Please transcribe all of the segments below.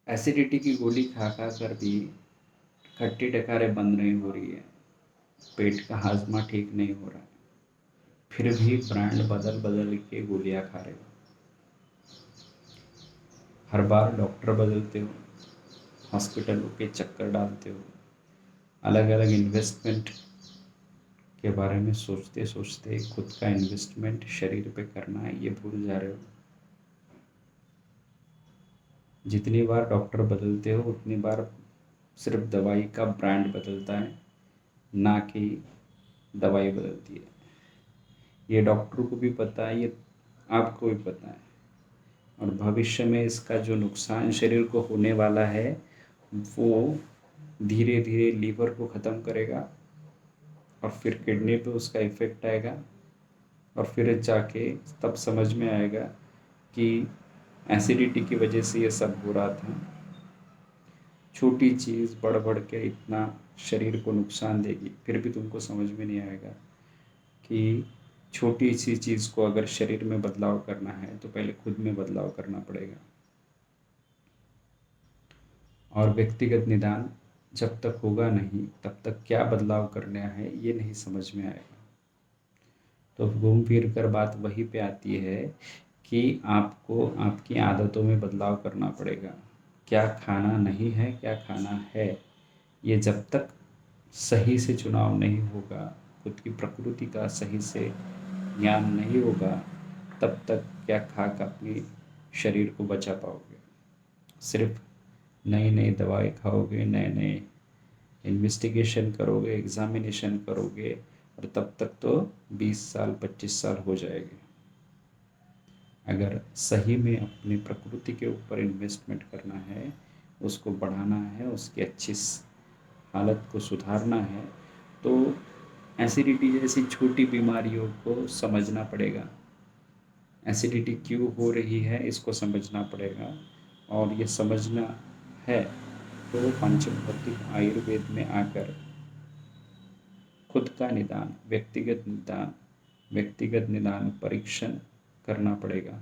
Acidity की गोली खा खा कर भी खट्टी डकारे बंद नहीं हो रही है, पेट का हाजमा ठीक नहीं हो रहा है, फिर भी ब्रांड बदल बदल के गोलियां खा रहे हो। हर बार डॉक्टर बदलते हो, हॉस्पिटलों के चक्कर डालते हो, अलग अलग इन्वेस्टमेंट के बारे में सोचते सोचते खुद का इन्वेस्टमेंट शरीर पे करना है ये भूल जा रहे हो। जितनी बार डॉक्टर बदलते हो उतनी बार सिर्फ दवाई का ब्रांड बदलता है, ना कि दवाई बदलती है। ये डॉक्टर को भी पता है, ये आपको भी पता है। और भविष्य में इसका जो नुकसान शरीर को होने वाला है वो धीरे धीरे लीवर को ख़त्म करेगा और फिर किडनी पे उसका इफ़ेक्ट आएगा और फिर जाके तब समझ में आएगा कि एसिडिटी की वजह से ये सब हो रहा था। छोटी चीज़ बढ़ बढ़ के इतना शरीर को नुकसान देगी, फिर भी तुमको समझ में नहीं आएगा कि छोटी सी चीज़ को अगर शरीर में बदलाव करना है तो पहले खुद में बदलाव करना पड़ेगा। और व्यक्तिगत निदान जब तक होगा नहीं तब तक क्या बदलाव करना है ये नहीं समझ में आएगा। तो घूम फिर कर बात वहीं पे आती है कि आपको आपकी आदतों में बदलाव करना पड़ेगा। क्या खाना नहीं है, क्या खाना है, ये जब तक सही से चुनाव नहीं होगा, खुद की प्रकृति का सही से ज्ञान नहीं होगा, तब तक क्या खा कर अपने शरीर को बचा पाओगे। सिर्फ नई नई दवाई खाओगे, नए नए इन्वेस्टिगेशन करोगे, एग्ज़ामिनेशन करोगे और तब तक तो 20 साल 25 साल हो जाएंगे। अगर सही में अपनी प्रकृति के ऊपर इन्वेस्टमेंट करना है, उसको बढ़ाना है, उसकी अच्छी हालत को सुधारना है, तो एसिडिटी जैसी छोटी बीमारियों को समझना पड़ेगा। एसिडिटी क्यों हो रही है इसको समझना पड़ेगा, और ये समझना है तो पंचभौतिक आयुर्वेद में आकर खुद का निदान, व्यक्तिगत निदान परीक्षण करना पड़ेगा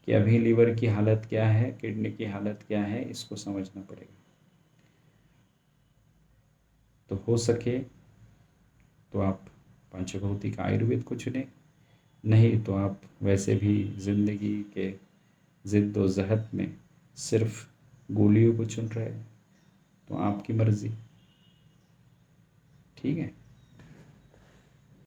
कि अभी लीवर की हालत क्या है, किडनी की हालत क्या है, इसको समझना पड़ेगा। तो हो सके तो आप पंचभौतिक आयुर्वेद को चुनें, नहीं तो आप वैसे भी ज़िंदगी के ज़िद्दोज़हद में सिर्फ गोलियों को चुन रहे हैं, तो आपकी मर्ज़ी। ठीक है।